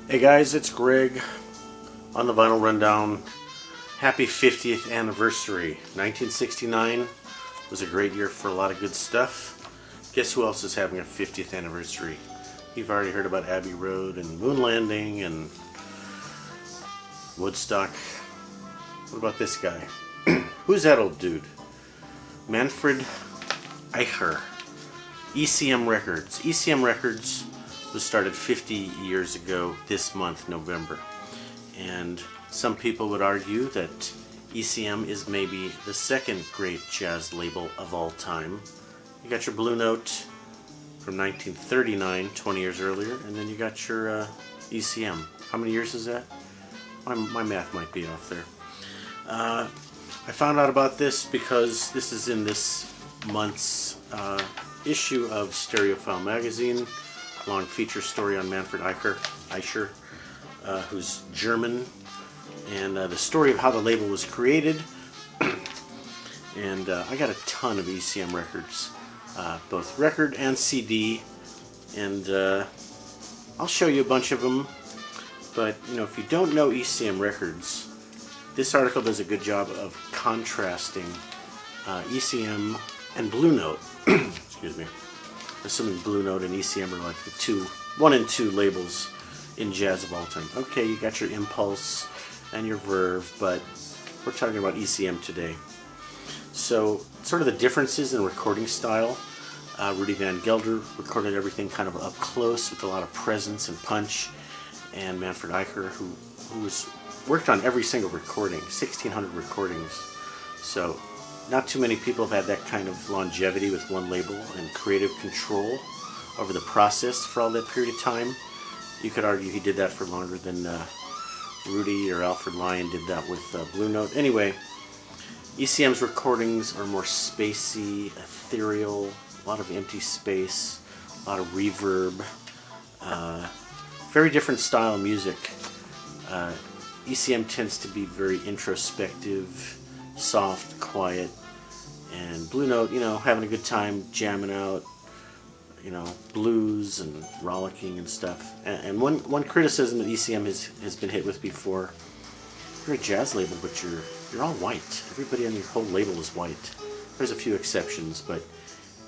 Hey guys, it's Greg on the Vinyl Rundown. Happy 50th anniversary. 1969 was a great year for a lot of good stuff. Guess who else is having a 50th anniversary? You've already heard about Abbey Road and Moon Landing and Woodstock. What about this guy? Who's that old dude? Manfred Eicher. ECM Records. ECM Records was started 50 years ago this month, November. And some people would argue that ECM is maybe the second great jazz label of all time. You got your Blue Note from 1939, 20 years earlier, and then you got your ECM. How many years is that? My math might be off there. I found out about this because this is in this month's issue of Stereophile magazine. Long feature story on Manfred Eicher, who's German, and the story of how the label was created. And I got a ton of ECM records, both record and CD, and I'll show you a bunch of them. But you know, if you don't know ECM Records, this article does a good job of contrasting ECM and Blue Note. Excuse me. Assuming Blue Note and ECM are like the one and two labels in jazz of all time. Okay, you got your Impulse and your Verve, but we're talking about ECM today. So, sort of the differences in recording style. Rudy Van Gelder recorded everything kind of up close with a lot of presence and punch, and Manfred Eicher, who worked on every single recording, 1,600 recordings. So, not too many people have had that kind of longevity with one label and creative control over the process for all that period of time. You could argue he did that for longer than Rudy or Alfred Lion did that with Blue Note. Anyway, ECM's recordings are more spacey, ethereal, a lot of empty space, a lot of reverb, very different style of music. ECM tends to be very introspective, soft, quiet, and Blue Note, you know, having a good time, jamming out, you know, blues and rollicking and stuff. And one criticism that ECM has been hit with before: you're a jazz label, but you're all white. Everybody on your whole label is white. There's a few exceptions, but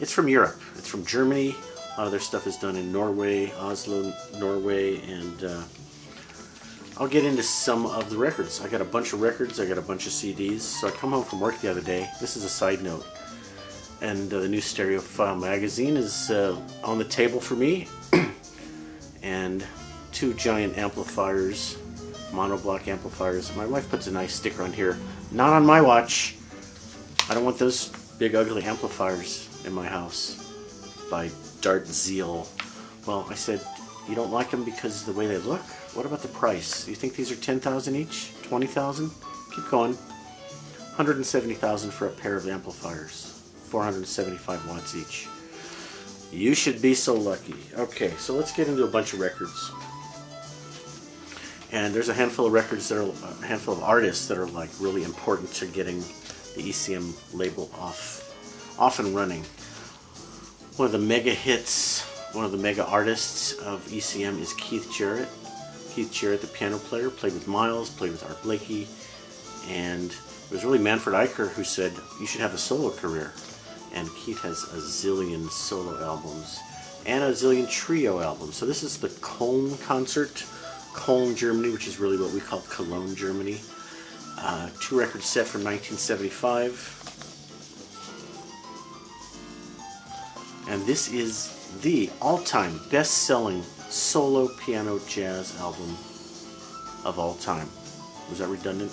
it's from Europe. It's from Germany. A lot of their stuff is done in Norway, Oslo, Norway, and I'll get into some of the records. I got a bunch of records, I got a bunch of CDs. So I come home from work the other day. This is a side note. And the new Stereophile magazine is on the table for me. And two giant amplifiers, monoblock amplifiers. My wife puts a nice sticker on here. Not on my watch. I don't want those big ugly amplifiers in my house. By Dart Zeal. Well, I said, you don't like them because of the way they look? What about the price? You think these are $10,000 each? $20,000? Keep going. $170,000 for a pair of amplifiers. 475 watts each. You should be so lucky. Okay, so let's get into a bunch of records. And there's a handful of records that are a handful of artists that are like really important to getting the ECM label off and running. One of the mega hits, one of the mega artists of ECM is Keith Jarrett. Keith Jarrett, the piano player, played with Miles, played with Art Blakey, and it was really Manfred Eicher who said, you should have a solo career. And Keith has a zillion solo albums and a zillion trio albums. So this is the Cologne concert, Cologne, Germany, which is really what we call Cologne, Germany. Two record set from 1975. And this is the all-time best-selling solo piano jazz album of all time. Was that redundant?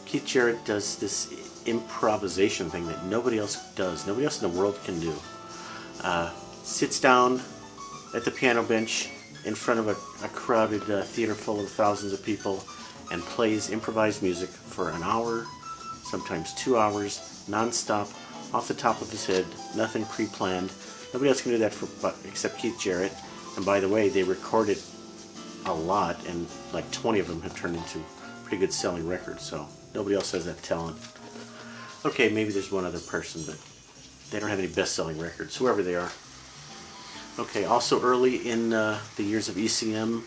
Keith Jarrett does this improvisation thing that nobody else does. Nobody else in the world can do. Sits down at the piano bench in front of a crowded theater full of thousands of people and plays improvised music for an hour, sometimes 2 hours, non-stop, off the top of his head, nothing pre-planned. Nobody else can do that except Keith Jarrett. And by the way, they recorded a lot, and like 20 of them have turned into pretty good selling records, so nobody else has that talent. Okay, maybe there's one other person, but they don't have any best-selling records, whoever they are. Okay, also early in the years of ECM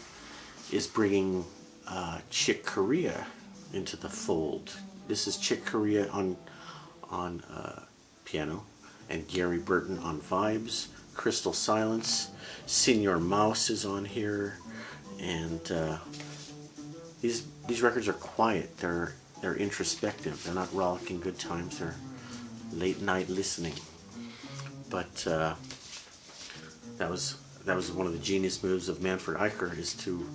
is bringing Chick Corea into the fold. This is Chick Corea on piano, and Gary Burton on vibes. Crystal Silence, Senior Mouse is on here, and these records are quiet. They're introspective. They're not rollicking good times. They're late night listening. But that was one of the genius moves of Manfred Eicher, is to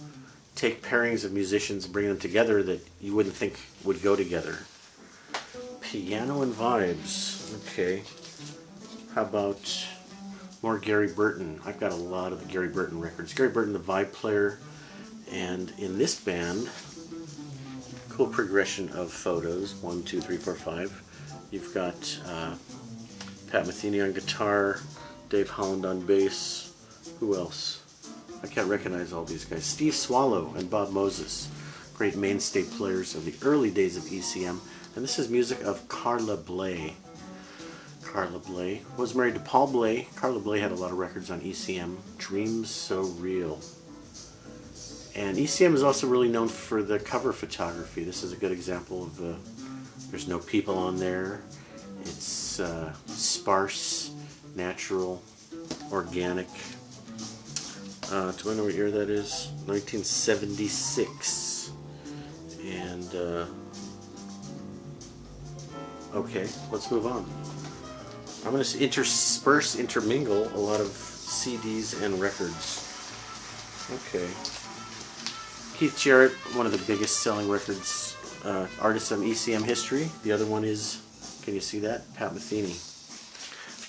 take pairings of musicians and bring them together that you wouldn't think would go together. Piano and vibes. Okay. How about more Gary Burton? I've got a lot of the Gary Burton records. Gary Burton, the vibe player, and in this band, cool progression of photos. 1, 2, 3, 4, 5. You've got Pat Metheny on guitar, Dave Holland on bass. Who else? I can't recognize all these guys. Steve Swallow and Bob Moses, great mainstay players of the early days of ECM. And this is music of Carla Bley. Carla Bley was married to Paul Bley. Carla Bley had a lot of records on ECM. Dreams So Real. And ECM is also really known for the cover photography. This is a good example of there's no people on there. It's sparse, natural, organic. Do I know what year that is? 1976. And okay, let's move on. I'm going to intermingle a lot of CDs and records. Okay. Keith Jarrett, one of the biggest selling records artists in ECM history. The other one is, can you see that? Pat Metheny.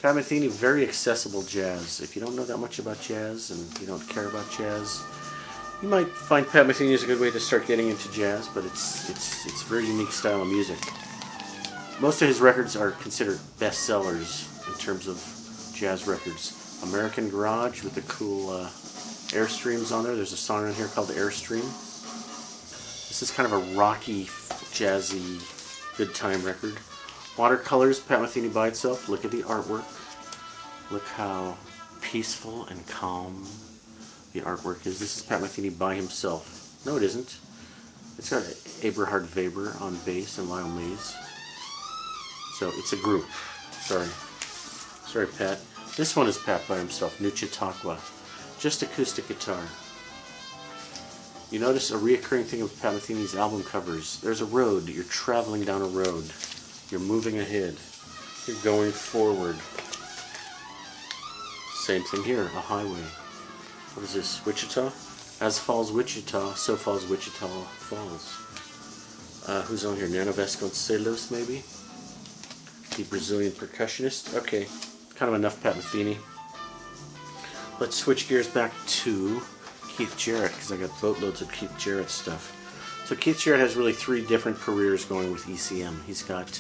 Pat Metheny, very accessible jazz. If you don't know that much about jazz and you don't care about jazz, you might find Pat Metheny is a good way to start getting into jazz, but it's a very unique style of music. Most of his records are considered bestsellers in terms of jazz records. American Garage with the cool Airstreams on there. There's a song on here called Airstream. This is kind of a rocky, jazzy, good time record. Watercolors, Pat Metheny by itself. Look at the artwork. Look how peaceful and calm the artwork is. This is Pat Metheny by himself. No, it isn't. It's got Eberhard Weber on bass and Lyle Mays. So it's a group. Sorry, Pat. This one is Pat by himself. Nuchitaqua. Just acoustic guitar. You notice a reoccurring thing with Pat Metheny's album covers. There's a road. You're traveling down a road. You're moving ahead. You're going forward. Same thing here. A highway. What is this? Wichita? As falls Wichita, so falls Wichita Falls. Who's on here? Nano Vasconcelos, maybe? The Brazilian percussionist. Okay. Kind of enough Pat Metheny. Let's switch gears back to Keith Jarrett, because I got boatloads of Keith Jarrett stuff. So Keith Jarrett has really 3 different careers going with ECM. He's got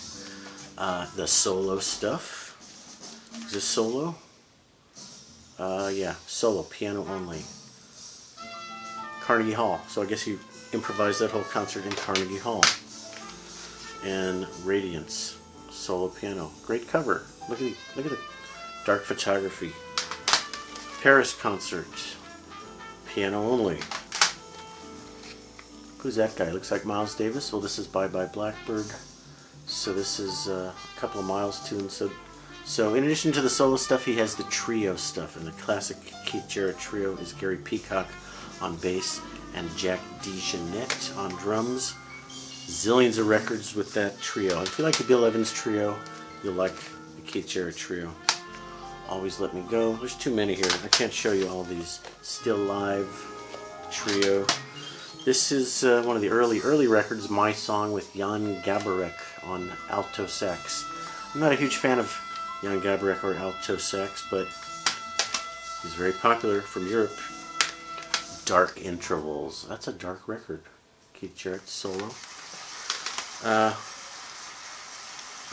the solo stuff. Is this solo? Yeah, solo, piano only. Carnegie Hall. So I guess he improvised that whole concert in Carnegie Hall. And Radiance, solo piano. Great cover. Look at the dark photography. Paris concert, piano only. Who's that guy? Looks like Miles Davis. Well, this is Bye Bye Blackbird. So this is a couple of Miles tunes. So in addition to the solo stuff, he has the trio stuff. And the classic Keith Jarrett trio is Gary Peacock on bass and Jack DeJohnette on drums. Zillions of records with that trio. If you like the Bill Evans trio, you'll like the Keith Jarrett trio. Always Let Me Go. There's too many here. I can't show you all these. Still Live trio. This is one of the early records, My Song, with Jan Gabarek on alto sax. I'm not a huge fan of Jan Gabarek or alto sax, but he's very popular from Europe. Dark Intervals. That's a dark record. Keith Jarrett solo.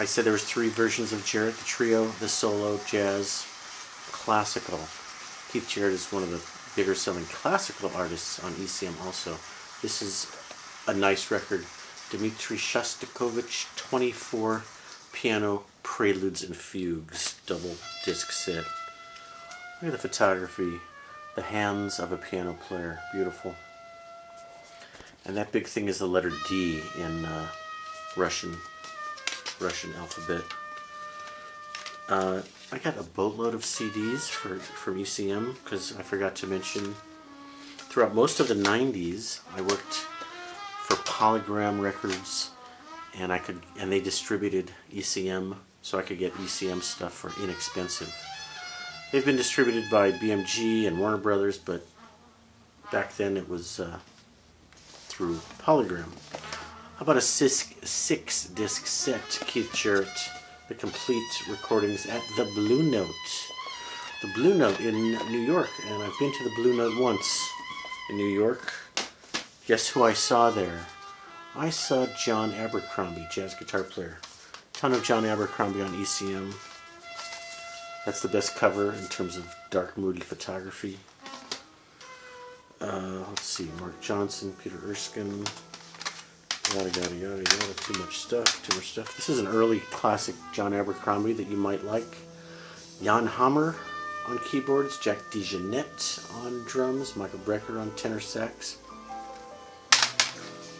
I said there was 3 versions of Jarrett: the trio, the solo, jazz, classical. Keith Jarrett is one of the bigger selling classical artists on ECM also. This is a nice record. Dmitri Shostakovich 24 piano preludes and fugues, double disc set. Look at the photography. The hands of a piano player. Beautiful. And that big thing is the letter D in Russian alphabet. I got a boatload of CDs from ECM because I forgot to mention throughout most of the 90s I worked for Polygram Records, and they distributed ECM, so I could get ECM stuff for inexpensive. They've been distributed by BMG and Warner Brothers, but back then it was through Polygram. How about a 6-disc set, Keith Jarrett, the complete recordings at the Blue Note. The Blue Note in New York, and I've been to the Blue Note once in New York. Guess who I saw there? I saw John Abercrombie, jazz guitar player. Ton of John Abercrombie on ECM. That's the best cover in terms of dark, moody photography. Let's see, Mark Johnson, Peter Erskine, yada yada yada yada. Too much stuff. This is an early classic John Abercrombie that you might like. Jan Hammer on keyboards, Jack DeJohnette on drums, Michael Brecker on tenor sax.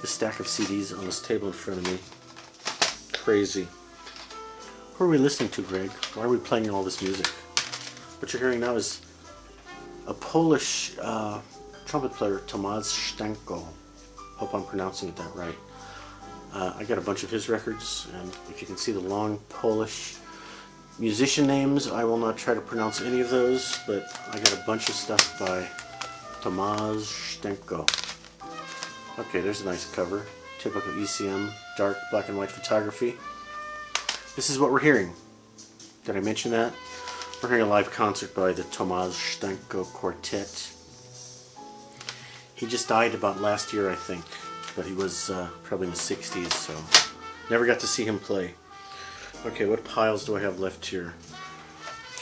This stack of CDs on this table in front of me. Crazy. Who are we listening to, Greg? Why are we playing all this music? What you're hearing now is a Polish trumpet player, Tomasz Stanko. Hope I'm pronouncing it that right. I got a bunch of his records, and if you can see the long Polish musician names, I will not try to pronounce any of those, but I got a bunch of stuff by Tomasz Stanko. Okay, there's a nice cover. Typical ECM, dark black and white photography. This is what we're hearing. Did I mention that? We're hearing a live concert by the Tomasz Stanko Quartet. He just died about last year, I think, but he was probably in the 60s, so never got to see him play. Okay, what piles do I have left here?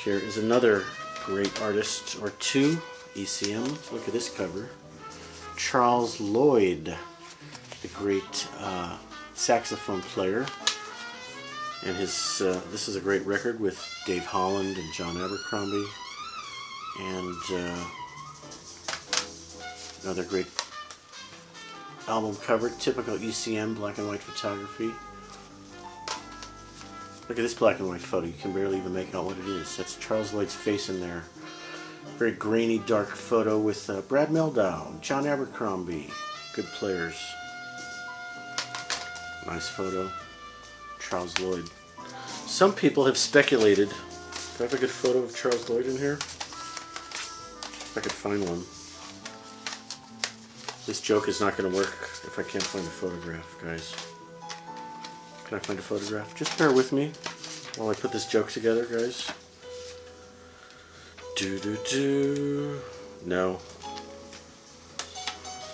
Here is another great artist, or two, ECM. Look at this cover. Charles Lloyd, the great saxophone player. And his this is a great record with Dave Holland and John Abercrombie. And another great album cover, typical ECM black and white photography. Look at this black and white photo. You can barely even make out what it is. That's Charles Lloyd's face in there. Very grainy, dark photo with Brad Mehldau, John Abercrombie. Good players. Nice photo. Charles Lloyd. Some people have speculated. Do I have a good photo of Charles Lloyd in here? If I could find one. This joke is not going to work if I can't find a photograph, guys. Can I find a photograph? Just bear with me while I put this joke together, guys. No.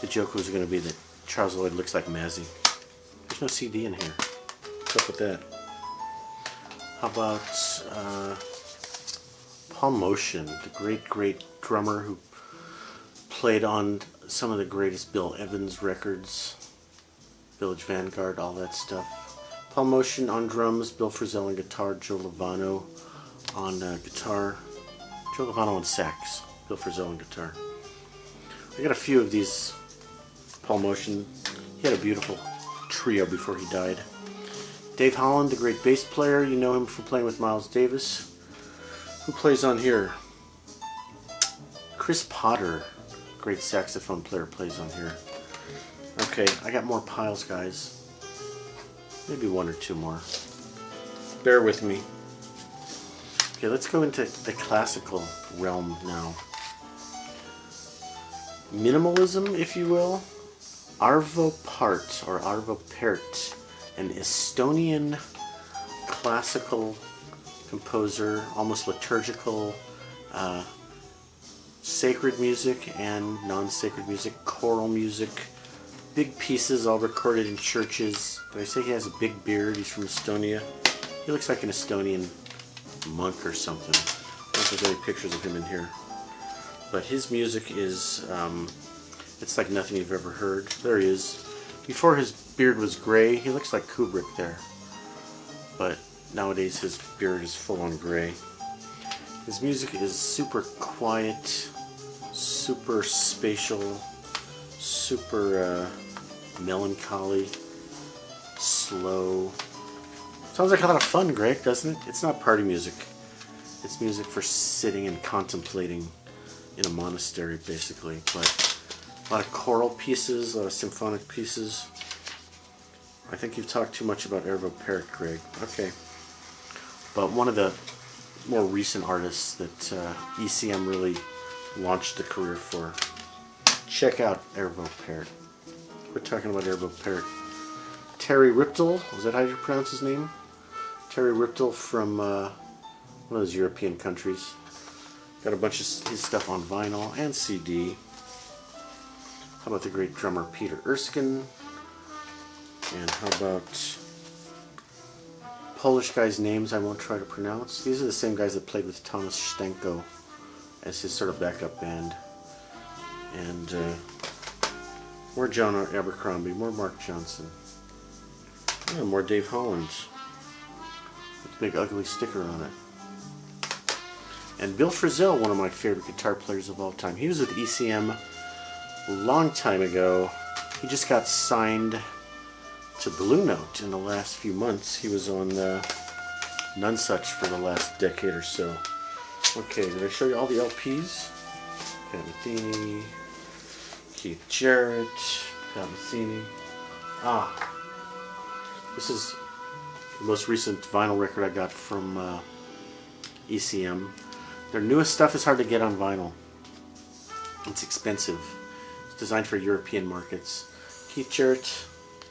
The joke was going to be that Charles Lloyd looks like Mazzy. There's no CD in here. What's up with that? How about Paul Motian, the great drummer who played on some of the greatest Bill Evans records, Village Vanguard, all that stuff. Paul Motian on drums, Bill Frisell on guitar, Joe Lovano on guitar, Joe Lovano on sax, Bill Frisell on guitar. I got a few of these Paul Motian. He had a beautiful trio before he died. Dave Holland, the great bass player, you know him from playing with Miles Davis. Who plays on here? Chris Potter, great saxophone player, plays on here. Okay, I got more piles, guys. Maybe one or two more. Bear with me. Okay, let's go into the classical realm now. Minimalism, if you will. Arvo Pärt, or Arvo Pärt, an Estonian classical composer, almost liturgical, sacred music and non-sacred music, choral music, big pieces all recorded in churches. Did I say he has a big beard? He's from Estonia. He looks like an Estonian monk or something. I don't think there's any pictures of him in here. But his music is, it's like nothing you've ever heard. There he is. Before his beard was gray, he looks like Kubrick there. But nowadays his beard is full on gray. His music is super quiet, super spatial, super melancholy, slow. Sounds like a lot of fun, Greg, doesn't it? It's not party music. It's music for sitting and contemplating in a monastery, basically. But a lot of choral pieces, a lot of symphonic pieces. I think you've talked too much about Ervo Parrott, Greg. Okay. But one of the more recent artists that ECM really launched a career for. Check out Ervo Parrott. We're talking about Ervo Parrott. Terry Riptle, is that how you pronounce his name? Terry Riptle from one of those European countries. Got a bunch of his stuff on vinyl and CD. How about the great drummer Peter Erskine? And how about Polish guys' names I won't try to pronounce. These are the same guys that played with Thomas Stenko as his sort of backup band. And more John Abercrombie, more Mark Johnson. Yeah, more Dave Holland. With a big ugly sticker on it. And Bill Frisell, one of my favorite guitar players of all time. He was with ECM a long time ago. He just got signed to Blue Note in the last few months. He was on None Such for the last decade or so. Okay, did I show you all the LPs? Metheny, Keith Jarrett, Metheny. This is the most recent vinyl record I got from ECM. Their newest stuff is hard to get on vinyl. It's expensive. It's designed for European markets. Keith Jarrett,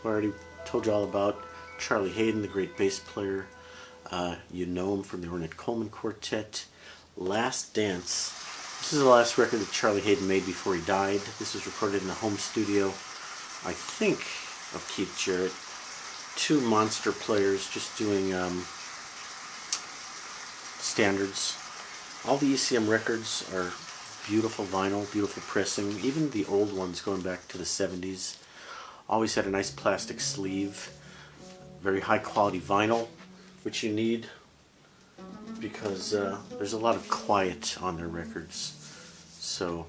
I already told you all about. Charlie Hayden, the great bass player. You know him from the Ornette Coleman Quartet. Last Dance. This is the last record that Charlie Hayden made before he died. This was recorded in the home studio, I think, of Keith Jarrett. Two monster players just doing standards. All the ECM records are beautiful vinyl, beautiful pressing. Even the old ones going back to the 70s always had a nice plastic sleeve. Very high quality vinyl, which you need because there's a lot of quiet on their records. So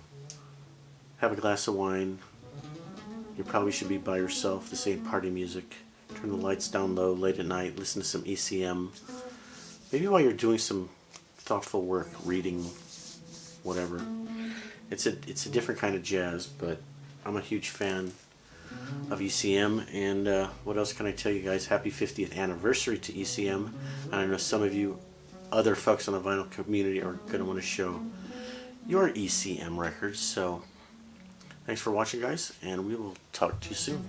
have a glass of wine. You probably should be by yourself. This ain't party music. Turn the lights down low late at night. Listen to some ECM. Maybe while you're doing some thoughtful work, reading, whatever. It's a different kind of jazz, but I'm a huge fan of ECM. And what else can I tell you guys? Happy 50th anniversary to ECM. And I know some of you other folks in the vinyl community are going to want to show your ECM records. So thanks for watching, guys, and we will talk to you soon.